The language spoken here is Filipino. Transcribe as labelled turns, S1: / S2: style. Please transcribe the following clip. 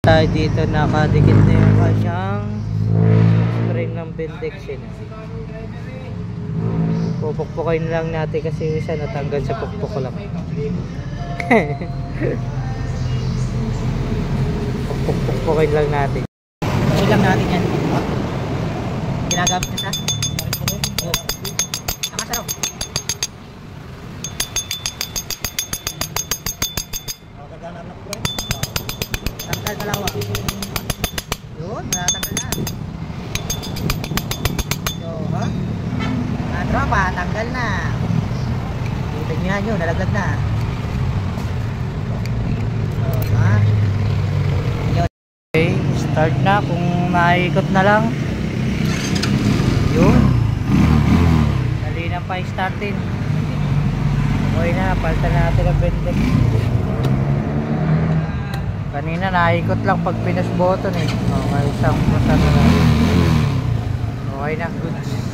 S1: Tayo dito nakadikit na yung kanyang spring ng Bendex yun. Pupukpukin lang natin kasi yung isa natanggal sa pukpuk ko lang. Pupukpukin lang natin.
S2: Pupukpukin lang natin yan. Ginagamit na siya. Nakasaraw. Tanggal kalawa. Yun, matatanggal na. So, ha? Mga tropa, tanggal na. Tingnan nyo, nalaglag na. So, ha?
S1: Okay, start na kung naikot na lang. Yun. Dali na pa i-startin. Okay na, palitan na natin ang Bendex. Kanina naikot lang pag pinas button eh. Okay, isang masan na. Okay na, goods.